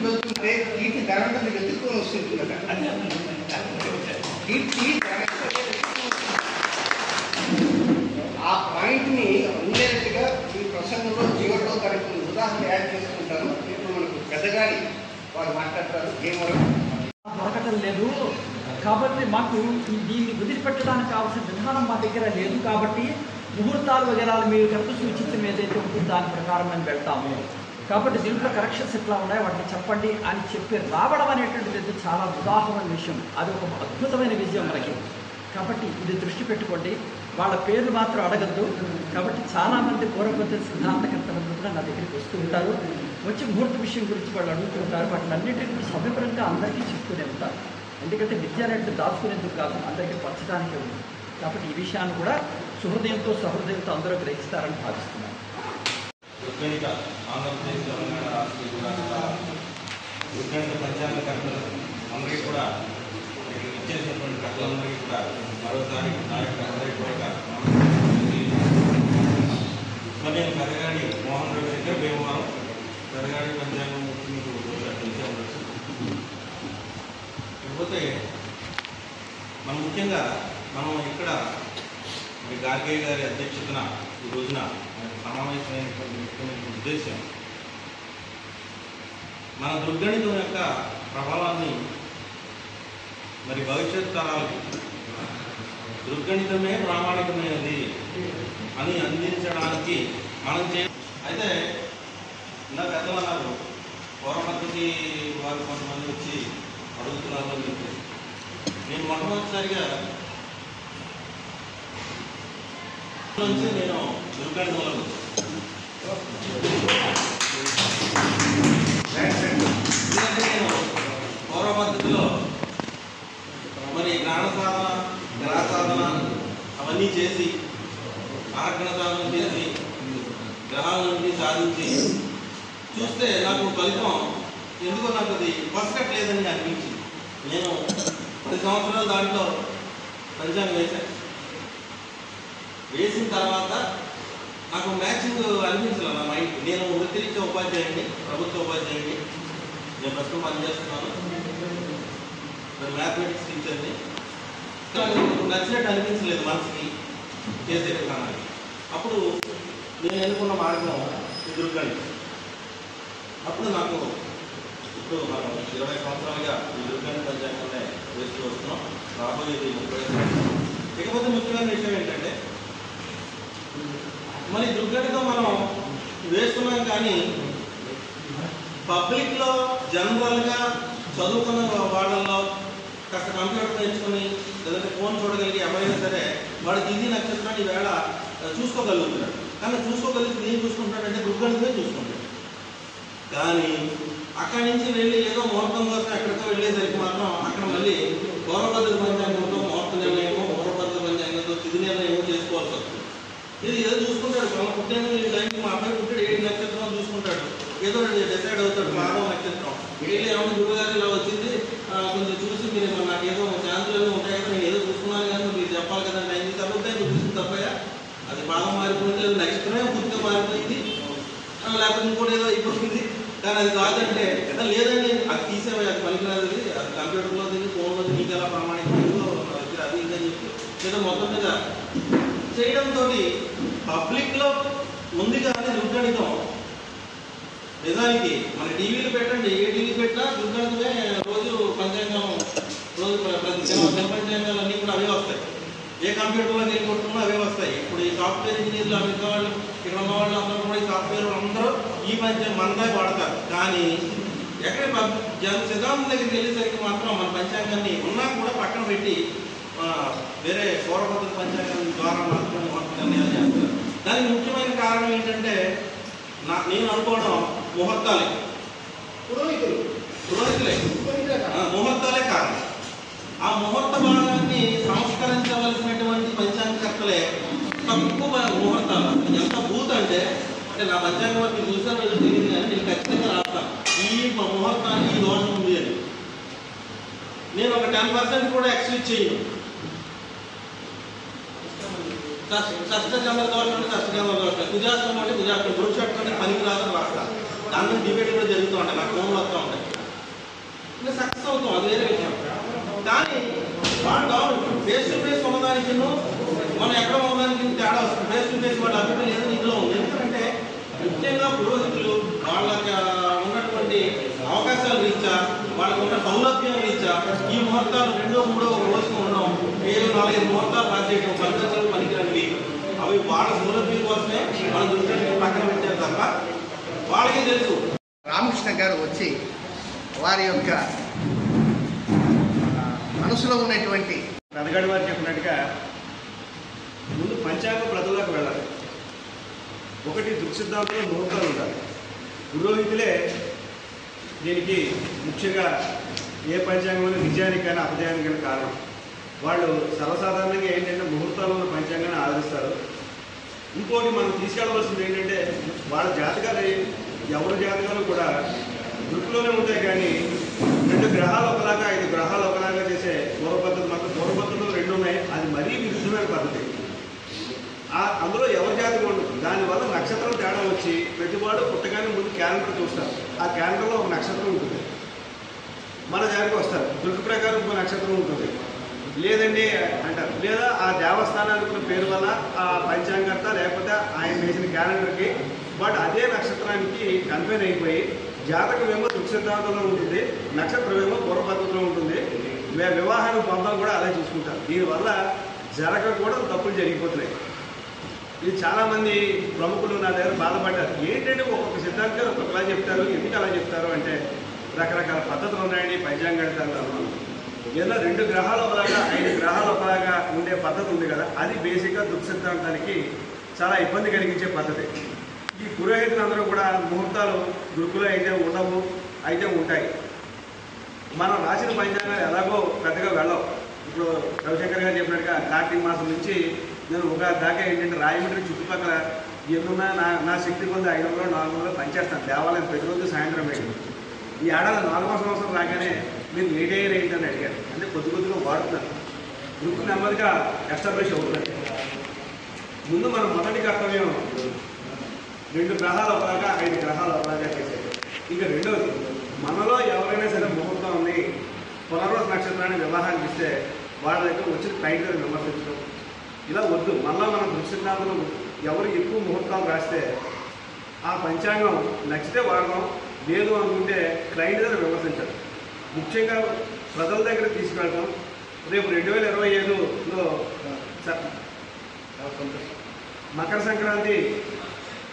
వెళ్తుంటే కీర్తి ధనంగా వెతుక్కొని వస్తుంటుందట. కీర్తి ఆ పాయింట్ని ఉండేటట్టుగా ఈ ప్రసంగంలో జీవనలో తనకు ఉదాహరణ యాడ్ చేసుకుంటారు. ఇప్పుడు మనకు పెద్దగాని వారు మాట్లాడతారు. ఏమో దొరకటం లేదు కాబట్టి మాకు దీన్ని వదిలిపెట్టడానికి కావాల్సిన విధానం మా దగ్గర లేదు కాబట్టి ముహూర్తాలు వగేరాలు మీరు కనుక సూచించడం ఏదైతే ఉంటుందో దాని ప్రకారం మేము వెళ్తాము. కాబట్టి దీంట్లో కరెక్షన్స్ ఎట్లా ఉన్నాయి వాటిని చెప్పండి అని చెప్పి రావడం అనేటువంటిది చాలా ఉదాహరణ విషయం. అది ఒక అద్భుతమైన విజయం మనకి. కాబట్టి ఇది దృష్టి పెట్టుకోండి. వాళ్ళ పేర్లు మాత్రం అడగద్దు. కాబట్టి చాలామంది పూర్వపద్ధతి సిద్ధాంతకర్తలందరూ కూడా నా దగ్గరికి వస్తూ ఉంటారు. వచ్చి ముహూర్త విషయం గురించి వాళ్ళు అడుగుతుంటారు. వాటిని అన్నింటినీ సవివరంగా అందరికీ చెప్తూనే ఉంటారు. ఎందుకంటే విద్య అనేది దాచుకునేందుకు కాదు, అందరికీ పంచడానికే ఉంది. కాబట్టి ఈ విషయాన్ని కూడా సుహృదయంతో సహృదయంతో అందరూ గ్రహిస్తారని భావిస్తున్నాను. ఆంధ్రప్రదేశ్ తెలంగాణ రాష్ట్ర పంచాంగకర్తలు అందరికీ కూడా ఇచ్చేసినటువంటి కథలందరికీ కూడా మరోసారి నా యొక్క హృదయపూర్వక నేను పెదగాడి మోహన్ రావు శంకర్ భీమవరం. పెదగాడి పంచాంగం మీకు తెలిసే ఉండొచ్చు. ఇకపోతే ముఖ్యంగా మనం ఇక్కడ గార్గే గారి అధ్యక్షతన ఈ రోజున సమావేశమైనటువంటి ముఖ్యమైన ఉద్దేశం మన దుర్గణితం యొక్క ప్రభావాన్ని మరి భవిష్యత్ తరాలకు దుర్గణితమే ప్రామాణికమైనది అని అందించడానికి మనం అయితే ఇందాక పెద్దలు అన్నారు పూర్వపద్ధతి వారు కొంతమంది వచ్చి అడుగుతున్నారు అని చెప్పి నేను మొట్టమొదటిసారిగా నుంచి నేను దుర్గణితంలో ఎందుకంటే నేను పూర్వ పద్ధతిలో మరి జ్ఞాన సాధన గ్రహ సాధన అవన్నీ చేసి ఆగ్రహ సాధన చేసి గ్రహాల నుండి సాధించి చూస్తే నాకు ఫలితం ఎందుకో నాకు అది పసగట్లేదని అనిపించింది. నేను 10 సంవత్సరాలు దాంట్లో పంచాంగం వేసిన తర్వాత నాకు మ్యాచింగ్ అనిపించలేదు నా మైండ్. నేను వృత్తిరీత్యా ఉపాధ్యాయుడిని, ప్రభుత్వ ఉపాధ్యాయుడిని. నేను ప్రస్తుతం పనిచేస్తున్నాను, మ్యాథమెటిక్స్ టీచర్ని. నచ్చినట్టు అనిపించలేదు మనసుకి చేసే విధానానికి. అప్పుడు నేను ఎన్నుకున్న మార్గం దుర్గణి. అప్పుడు నాకు ఇప్పుడు మనం 20 సంవత్సరాలుగా ఈ దుర్గణి పంచాంగాన్ని వేస్తూ వస్తున్నాం. రాబోయేది 30 సంవత్సరాలు. ఇకపోతే ముఖ్యమైన విషయం ఏంటంటే మరి దుర్గణితం మనం వేస్తున్నాం కానీ పబ్లిక్లో జనరల్గా చదువుకున్న వాళ్ళల్లో కాస్త కంప్యూటర్ నేర్చుకుని లేదంటే ఫోన్ చూడగలిగి ఎవరైనా సరే వాడికి ఇది నక్షత్రాన్ని ఈవేళ చూసుకోగలుగుతున్నాడు. కానీ చూసుకోగలిగి ఏం చూసుకుంటాడంటే దుర్గణితమే చూసుకుంటాడు. కానీ అక్కడి నుంచి వెళ్ళి ఏదో ముహూర్తం కోసం ఎక్కడికో వెళ్ళేసరికి మాత్రం అక్కడ మళ్ళీ పూర్వపద్ధతి పంచాంగంతో ముహూర్త నిర్ణయమో పూర్వపద్ధతి పంచాంగంతో తిథి నిర్ణయమో చేసుకోవాల్సి వస్తుంది. ఇది ఏదో చూసుకుంటాడు. మన పుట్టిన టైంకి మా అబ్బాయి పుట్టాడు 7 నక్షత్రం చూసుకుంటాడు, ఏదో డిసైడ్ అవుతాడు 6వ నక్షత్రం. వెళ్ళి ఏమన్నా గురువుగారు ఇలా వచ్చింది కొంచెం చూసి మీరు నాకు ఏదో ఛాన్సులు ఉంటాయి కదా, నేను ఏదో చూసుకున్నాను కానీ మీరు చెప్పాలి కదా టైం తప్ప చూసింది తప్పయా అది పాదం మారిపోయింది, లేదు నక్షత్రమే పూర్తిగా మారిపోయింది, లేకపోతే ఇంకోటి ఏదో అయిపోయింది. కానీ అది కాదంటే లేదండి అది తీసేవా, అది పనికిరాదు, అది కంప్యూటర్లో తిని ఫోన్లో నీకు ఎలా ప్రామాణికంలో అది ఇంకా చెప్పి ఏదో మొత్తం మీద చేయడంతో పబ్లిక్లో ఉంది కానీ దుర్గణితం నిజానికి మన టీవీలు పెట్టండి, ఏ టీవీ పెట్టినా దుర్గణితమే. రోజు పంచాంగం రోజు ప్రతి దిన పంచాంగాలు అన్నీ కూడా అవే వస్తాయి. ఏ కంప్యూటర్లోకి వెళ్ళి కొట్టుకున్నా అవే వస్తాయి. ఇప్పుడు ఈ సాఫ్ట్వేర్ ఇంజనీర్లు అమెరికా వాళ్ళు ఇక్కడ ఉన్న వాళ్ళు అందరూ కూడా ఈ సాఫ్ట్వేర్ అందరూ ఈ పంచాంగం మనదే వాడతారు. కానీ ఎక్కడ సిద్ధాంతం దగ్గరికి వెళ్ళేసరికి మాత్రం మన పంచాంగాన్ని ఉన్నా కూడా పక్కన పెట్టి వేరే పూర్వపద్ధతి పంచాంగం ద్వారా మాత్రమే నిర్ణయాలు చేస్తారు. దానికి ముఖ్యమైన కారణం ఏంటంటే నేను అనుకోవడం ముహూర్తాలే, పురోహితులే ముహూర్తాలే కారణం. ఆ ముహూర్త భాగాన్ని సంస్కరించవలసినటువంటి పంచాంగకర్తలే తక్కువ ముహూర్తాలు. ఎంత భూత అంటే నా పంచాంగం మీరు చూసాను రోజు తెలియదు కానీ నేను ఖచ్చితంగా రాస్తాను ఈ ముహూర్తానికి ఈ దోషం ఉంది అని. నేను ఒక 10% కూడా ఎక్స్క్యూజ్ చేయను. కష్టజంగ దోషం అంటే కష్టజంగ దోషం, కుజాస్త్రం అంటే కుజాస్త్రం, గురుక్షేత్రం అంటే పనికి రాదని రాస్తా. దాని డిబేట్ కూడా జరుగుతూ ఉంటాయి, నాకు ఫోన్లు వస్తూ ఉంటాయి. ఫేస్ టు ఫేస్ ఉన్నదానికి మనం ఎక్కడ ఉన్నదానికి తేడా వస్తుంది. ఫేస్ టు ఫేస్ వాళ్ళ అభిప్రాయం ఏదో ఇందులో ఉంది. ఎందుకంటే ముఖ్యంగా పురోహితులు వాళ్ళకి ఉన్నటువంటి అవకాశాలు రీత్యా, వాళ్ళకు ఉన్న సౌలభ్యం రీత్యా ఈ ముహూర్తాలు 2, 3 ఒక రోజున ఉండడం, 4-5 ముహూర్తాలు రాసేయడం పద్ధతులు పనికిరనివి. అవి వాళ్ళ సౌలభ్యం కోసమే మన దృష్టిని పక్కన పెట్టారు తప్ప వాళ్ళకి తెలుసు. రామకృష్ణ గారు వచ్చి వారి యొక్క మనసులో ఉన్నటువంటి పెదగడి వారు చెప్పినట్టుగా ముందు పంచాంగ ప్రజల్లోకి వెళ్ళాలి. ఒకటి దృక్సిద్ధాంతంలో ముహూర్తాలు ఉండాలి. పురోహితులే దీనికి ముఖ్యంగా ఏ పంచాంగంలో నిజానికైనా అపజయానికైనా కారణం. వాళ్ళు సర్వసాధారణంగా ఏంటంటే ముహూర్తాలలో పంచాంగాన్ని ఆదరిస్తారు. ఇంకోటి మనం తీసుకెళ్ళవలసింది ఏంటంటే వాళ్ళ జాతకాలు, ఎవరి జాతకాలు కూడా దృష్టిలోనే ఉంటాయి. కానీ 2 గ్రహాలు ఒకలాగా 5 గ్రహాలు ఒకలాగా చేసే పూర్వ పద్ధతి, మాత్రం పూర్వ పద్ధతులు 2 ఉన్నాయి. అది మరీ విరుద్ధమైన పద్ధతి. అందులో ఎవరి జాతకం ఉండదు. దానివల్ల నక్షత్రం తేడా వచ్చి ప్రతివాడు పుట్టగానే ముందు క్యాలెండర్ చూస్తారు. ఆ క్యాలెండర్లో ఒక నక్షత్రం ఉంటుంది. మన జాతకు వస్తారు, దృష్టి ప్రకారం ఒక నక్షత్రం ఉంటుంది. లేదండి అంటారు. లేదా ఆ దేవస్థానానికి ఉన్న పేరు వల్ల ఆ పంచాంగంతా, లేకపోతే ఆయన వేసిన క్యాలెండర్కి బట్ అదే నక్షత్రానికి కన్ఫైన్ అయిపోయి జాతకం ఏమో దృక్సిద్ధాంతంలో ఉంటుంది, నక్షత్రం ఏమో పూర్వ పద్ధతిలో ఉంటుంది. వివాహానికి పొందాలు కూడా అలా చూసుకుంటారు. దీనివల్ల జరగకూడదు తప్పులు జరిగిపోతున్నాయి. ఇది చాలామంది ప్రముఖులు నా దగ్గర బాధపడ్డారు. ఏంటంటే ఒక్కొక్క సిద్ధాంతం ఒక్కొక్కలా చెప్తారు. ఎందుకు అలా చెప్తారు అంటే రకరకాల పద్ధతులు ఉన్నాయండి పంచాంగంలో. ఏదో 2 గ్రహాలు ఒకలాగా 5 గ్రహాలు ఒకలాగా ఉండే పద్ధతి ఉంది కదా, అది బేసిక్గా దృక్సిద్ధాంతానికి చాలా ఇబ్బంది కలిగించే పద్ధతి. ఈ పురోహితులందరూ కూడా ముహూర్తాలు దృక్కులు అయితే ఉండవు, అయితే ఉంటాయి. మనం రాసిన పంచాంగాలు ఎలాగో పెద్దగా వెళ్ళవు. ఇప్పుడు రవిశంకర్ గారు చెప్పినట్టుగా కార్తీక మాసం నుంచి నేను ఉగాది దాకా ఏంటంటే రాయమండ్రి చుట్టుపక్కల ఎన్నున్నా నా శక్తి కొద్ది 500, 400 పనిచేస్తాను. దేవాలయం ప్రతిరోజు సాయంత్రం వేయండి. ఈ ఏడాది 4వ సంవత్సరం రాగానే మీరు ఏంటి అని అడిగారు. అంటే కొద్దిగా వాడుతున్నారు. గ్రూప్ నెమ్మదిగా ఎస్టాబ్లిష్ అవుతుంది. ముందు మనం మొదటి కర్తవ్యం 2 గ్రహాలు ఒకలాగా 5 గ్రహాలు ఒకలాగా చేసేది. ఇక రెండవది, మనలో ఎవరైనా సరే ముహూర్తం ఉంది, పునర్వసు నక్షత్రాన్ని వివాహానికి ఇస్తే వాళ్ళ దగ్గర వచ్చిన క్లయింట్ గారు విమర్శించడం ఇలా వద్దు. మళ్ళీ మనం దృష్టిలో ఎవరు ఎక్కువ ముహూర్తాలు రాస్తే ఆ పంచాంగం నచ్చితే వాడడం, లేదు అనుకుంటే క్లయింట్ దగ్గర విమర్శించడం. ముఖ్యంగా ప్రజల దగ్గర తీసుకెళ్ళడం. రేపు 2025లో మకర సంక్రాంతి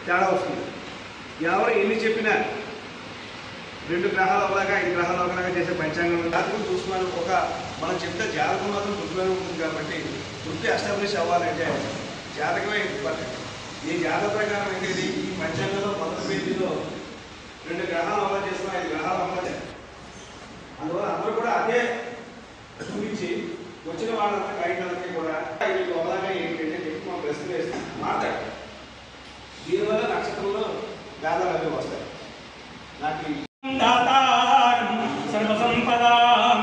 తేడా వస్తుంది. ఎవరు ఎన్ని చెప్పినా 2 గ్రహాలు ఒకలాగా 5 గ్రహాలు ఒకలాగా చేసే పంచాంగం జాతకం చూసుకున్నాను. మనం చెప్తే జాతకం మాత్రం గుర్తులోనే ఉంటుంది. కాబట్టి గుర్తు ఎస్టాబ్లిష్ అవ్వాలంటే జాతకమే ఇంపార్టెంట్. ఈ జాతక ప్రకారం అయితే ఈ పంచాంగంలో మొదటి పేజీలో 2 గ్రహాలు అమలు చేస్తున్నా 5 గ్రహాలు అమలు చేస్తాం. అందువల్ల అందరూ కూడా అదే చూపించి వచ్చిన వాళ్ళంతా కైట్లకి కూడా వీళ్ళు ఒకలాగా ఏంటంటే చెప్పి మనం ప్రశ్న వేస్తాం, మాట్లాడు. దీనివల్ల నక్షత్రంలో భేదాలు అవి వస్తాయి. నాకు సర్వసంపదాం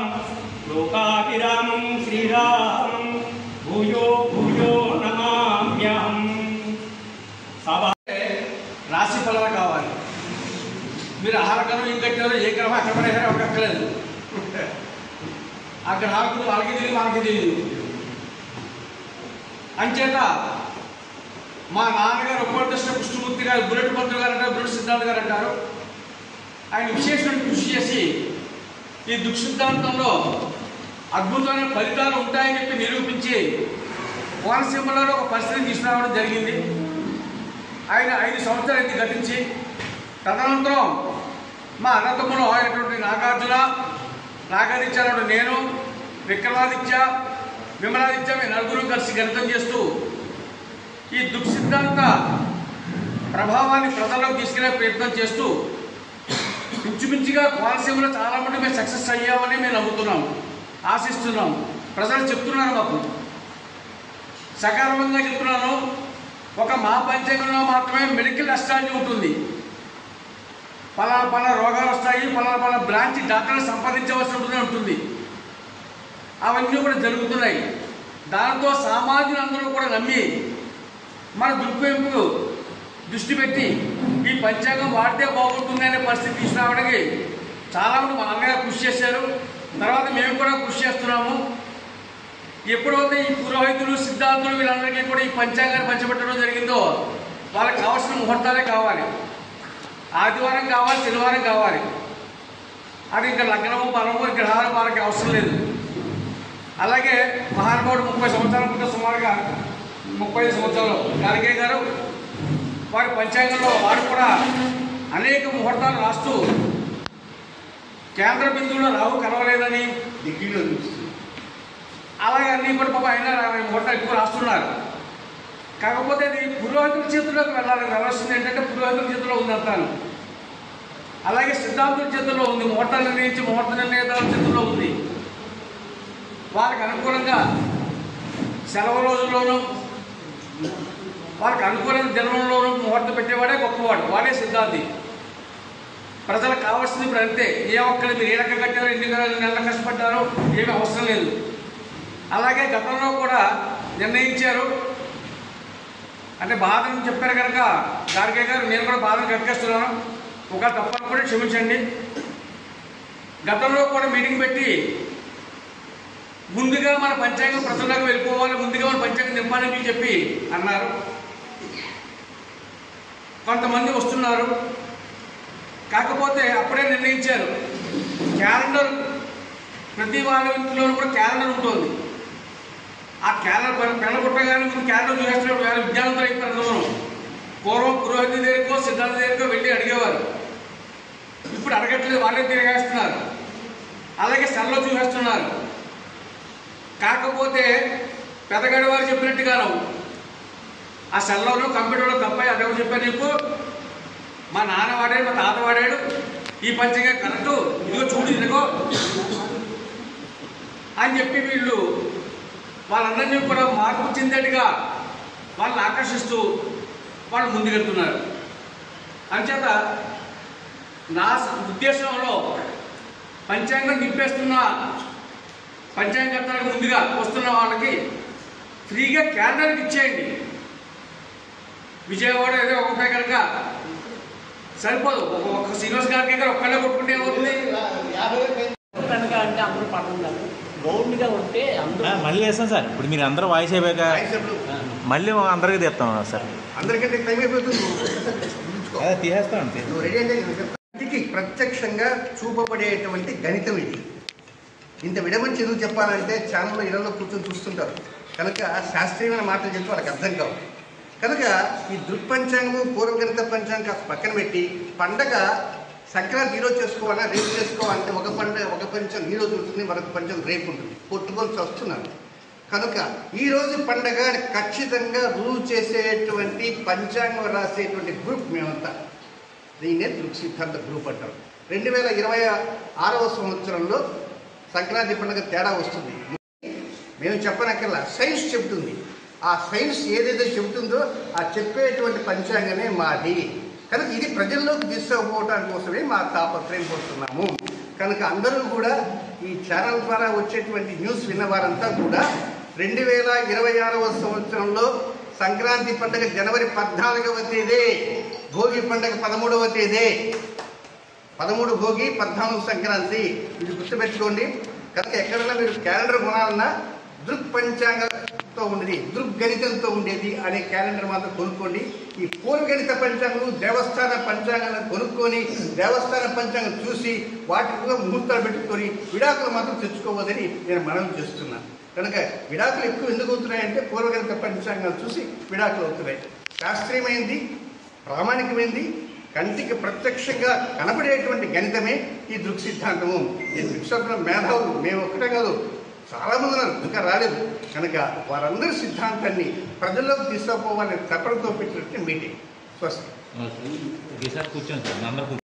లోకాభిరామం శ్రీరామం భూయో భూయో నమామ్యహం. రాశి ఫలాలు కావాలి. మీరు ఆహార గ్రహం ఏం కట్టారో ఏ గ్రహం అక్కడ పడేసారో అక్కడ అక్కలేదు. ఆ గ్రహాలకు వాళ్ళకి తెలియదు, మనకి తెలియదు. అంచేత మా నాన్నగారు ఉపదృష్ట కృష్ణమూర్తి గారు, బుల్లెట్ పంతులు గారు అంటారు, బుల్లెట్ సిద్ధార్థ గారు అంటారు. ఆయన విశేషమైన కృషి చేసి ఈ దుఃసిద్ధాంతంలో అద్భుతమైన ఫలితాలు ఉంటాయని చెప్పి నిరూపించి కోనసీమలో ఒక పరిస్థితిని తీసుకురావడం జరిగింది. ఆయన 5 సంవత్సరాలు ఎత్తి గతించి తదనంతరం మా అన్నతమ్ములు అయినటువంటి నాగాదిత్య నేను, విక్రమాదిత్య, విమలాదిత్య మీ నలుగురు కలిసి గణితం చేస్తూ ఈ దుఃసిద్ధాంత ప్రభావాన్ని ప్రజల్లోకి తీసుకెళ్లే ప్రయత్నం చేస్తూ ఇంచుమించుగా కోనసీమలో చాలా మంది మేము సక్సెస్ అయ్యామని మేము నమ్ముతున్నాము, ఆశిస్తున్నాము. ప్రజలు చెప్తున్నారు మాకు, సకాలంగా చెప్తున్నాను. ఒక మా పంచాంగంలో మాత్రమే మెడికల్ అస్ట్రాలజీ ఉంటుంది. పలానా రోగాలు వస్తాయి, పలానా బ్రాంచ్ డాక్టర్లు సంపాదించవలసి ఉంటుంది. అవన్నీ కూడా జరుగుతున్నాయి. దాంతో సామాన్యులందరూ కూడా నమ్మి మన దుర్పేంపుకు దృష్టి పెట్టి ఈ పంచాంగం వాడితే బాగుంటుంది అనే పరిస్థితి తీసుకురావడానికి చాలామంది మా అన్నగారు కృషి చేశారు. తర్వాత మేము కూడా కృషి చేస్తున్నాము. ఎప్పుడైతే ఈ పురోహితులు సిద్ధాంతులు వీళ్ళందరికీ కూడా ఈ పంచాంగాన్ని పంచిపెట్టడం జరిగిందో వాళ్ళకి కావాల్సిన ముహూర్తాలే కావాలి. ఆదివారం కావాలి, శనివారం కావాలి. అది ఇంకా లగ్నము బలము గ్రహాలు వాళ్ళకి అవసరం లేదు. అలాగే మహానుభావుడు 30 సంవత్సరాల క్రితం సుమారుగా 35 సంవత్సరాలు గార్గే గారు వారి పంచాంగంలో వారు కూడా అనేక ముహూర్తాలు రాస్తూ కేంద్ర బిందువులో రాహు కలవలేదని డిగ్రీలో చూస్తుంది. అలాగే అన్నీ కూడా పాప అయినా ముహూర్తాలు ఎక్కువ రాస్తున్నారు. కాకపోతే అది పురోహితుల చేతుల్లోకి వెళ్ళాల్సింది ఏంటంటే పురోహితుల చేతుల్లో ఉంది అంటాను. అలాగే సిద్ధాంతుల చేతుల్లో ఉంది, ముహూర్తాలు నిర్ణయించి ముహూర్త నిర్ణేతల చేతుల్లో ఉంది. వాళ్ళకి అనుకూలంగా సెలవు రోజుల్లోనూ వాళ్ళకి అనుకూలమైన దినంలోనూ ముహూర్తం పెట్టేవాడే గొప్పవాడు, వాడే సిద్ధాంతి. ప్రజలకు కావాల్సింది ఇప్పుడు అంతే. ఏ ఒక్కరు మీరు ఏ రకంగా కట్టారో, ఎన్ని నెలలు కష్టపడ్డారో ఏమీ అవసరం లేదు. అలాగే గతంలో కూడా నిర్ణయించారు అంటే బాధను చెప్పారు కనుక గార్గే గారు నేను కూడా బాధను కక్కేస్తున్నాను. ఒక తప్పని కూడా క్షమించండి. గతంలో కూడా మీటింగ్ పెట్టి ముందుగా మన పంచాంగం ప్రజలకు వెళ్ళిపోవాలి, ముందుగా మన పంచాంగం నింపాలని చెప్పి అన్నారు. కొంతమంది వస్తున్నారు. కాకపోతే అప్పుడే నిర్ణయించారు క్యాలెండర్, ప్రతి వాళ్ళ ఇంట్లోనూ కూడా క్యాలెండర్ ఉంటుంది. ఆ క్యాలెండర్ పెళ్ళగొట్టగానే ముందు క్యాలెండర్ చూసేస్తున్నప్పుడు వేరే విజ్ఞానంతో అయిపోయిన పూర్వం పురోహితుడి దగ్గరకో సిద్ధాంత దగ్గరకో వెళ్ళి అడిగేవారు. ఇప్పుడు అడగట్లేదు, వాళ్ళే తిరిగేస్తున్నారు. అలాగే సెల్లో చూసేస్తున్నారు. కాకపోతే పెద్దగడి వారు చెప్పినట్టుగాను ఆ సెల్లోనూ కంప్యూటర్లో తప్పాయి. అదెవరు చెప్పారు నీకు? మా నాన్న వాడాడు, మా తాత వాడాడు, ఈ పంచంగా కరెక్టు, ఇదిగో చూడు ఇదిగో అని చెప్పి వీళ్ళు వాళ్ళందరినీ కూడా మార్పు చెందేట్టుగా వాళ్ళని ఆకర్షిస్తూ వాళ్ళు ముందుకెళ్తున్నారు. అంచేత నా ఉద్దేశంలో పంచాంగం నింపేస్తున్న పంచాంగకర్తలకు ముందుగా వస్తున్న వాళ్ళకి ఫ్రీగా క్యాలెండర్ ఇచ్చేయండి. విజయవాడ ఏదో ఒకటే కనుక సరిపోదు. ఒక శ్రీనివాస్ గారికి ఒక్కళ్ళే కొట్టుకుంటే ఏమవుతుంది? కనుక అంటే అందరూ పడుతున్నారు. రౌండ్గా ఉంటే అందరూ మళ్ళీ వేస్తాం సార్. ఇప్పుడు మీరు అందరూ వాయిస్ అయిపోయాక మళ్ళీ అందరికీ తెస్తాం సార్. అందరికంటే టైం అయిపోతుంది. అదే తీసేస్తాం అంతే. నువ్వు రెడీ అంటే కంటికి ప్రత్యక్షంగా చూపబడేటువంటి గణితం ఇది. ఇంత విడమని చదువు చెప్పాలంటే ఛానల్లో ఇళ్లలో కూర్చొని చూస్తుంటారు కనుక శాస్త్రీయమైన మాటలు చెప్తే వాళ్ళకి అర్థం కావు. కనుక ఈ దృక్పంచాంగము పూర్వగణిత పంచాంగం పక్కన పెట్టి పండగ సంక్రాంతి ఈరోజు చేసుకోవాలా రేపు చేసుకోవాలంటే ఒక పంచం ఈరోజు ఉంటుంది, మరొక పంచం రేపు ఉంటుంది, కొట్టుకొని వస్తున్నారు. కనుక ఈరోజు పండగ ఖచ్చితంగా రూల్ చేసేటువంటి పంచాంగం రాసేటువంటి గ్రూప్ మేమంతా. దీన్నే దృక్ సిద్ధాంత గ్రూప్ అంటారు. 2026వ సంవత్సరంలో సంక్రాంతి పండుగ తేడా వస్తుంది. మేము చెప్పనక్కర్లా, సైన్స్ చెబుతుంది. ఆ సైన్స్ ఏదైతే చెబుతుందో ఆ చెప్పేటువంటి పంచాంగమే మాది. కనుక ఇది ప్రజల్లోకి తీసుకుపోవటానికి కోసమే మా తాపత్రయం పోతున్నాము. కనుక అందరూ కూడా ఈ ఛానల్ ద్వారా వచ్చేటువంటి న్యూస్ విన్నవారంతా కూడా 2026వ సంవత్సరంలో సంక్రాంతి పండుగ జనవరి 14వ తేదీ, భోగి పండుగ 13వ తేదీ. 13 భోగి, 14 సంక్రాంతి. ఇది గుర్తుపెట్టుకోండి. కనుక ఎక్కడైనా మీరు క్యాలెండర్ కొనాలన్నా దృక్ పంచాంగంతో ఉండేది, దృగ్గణితంతో ఉండేది అనే క్యాలెండర్ మాత్రం కొనుక్కోండి. ఈ పూర్వగణిత పంచాంగం, దేవస్థాన పంచాంగాలను కొనుక్కొని దేవస్థాన పంచాంగం చూసి వాటికి ముహూర్తాలు పెట్టుకొని విడాకులు మాత్రం తెచ్చుకోవద్దని నేను మనవి చేస్తున్నాను. కనుక విడాకులు ఎక్కువ ఎందుకు అవుతున్నాయంటే పూర్వగణిత పంచాంగాలు చూసి విడాకులు అవుతున్నాయి. శాస్త్రీయమైంది, ప్రామాణికమైంది, కంటికి ప్రత్యక్షంగా కనబడేటువంటి గణితమే ఈ దృక్ సిద్ధాంతము. ఈ దృక్ సిద్ధాంతం మేధావులు మేము ఒక్కటే కాదు, చాలామంది ఉన్నారు, ఇంకా రాలేదు. కనుక వారందరి సిద్ధాంతాన్ని ప్రజల్లోకి తీసుకుపోవాలని తప్పడంతో పెట్టినట్టు మీటింగ్. స్వస్తి. కూర్చోండి సార్.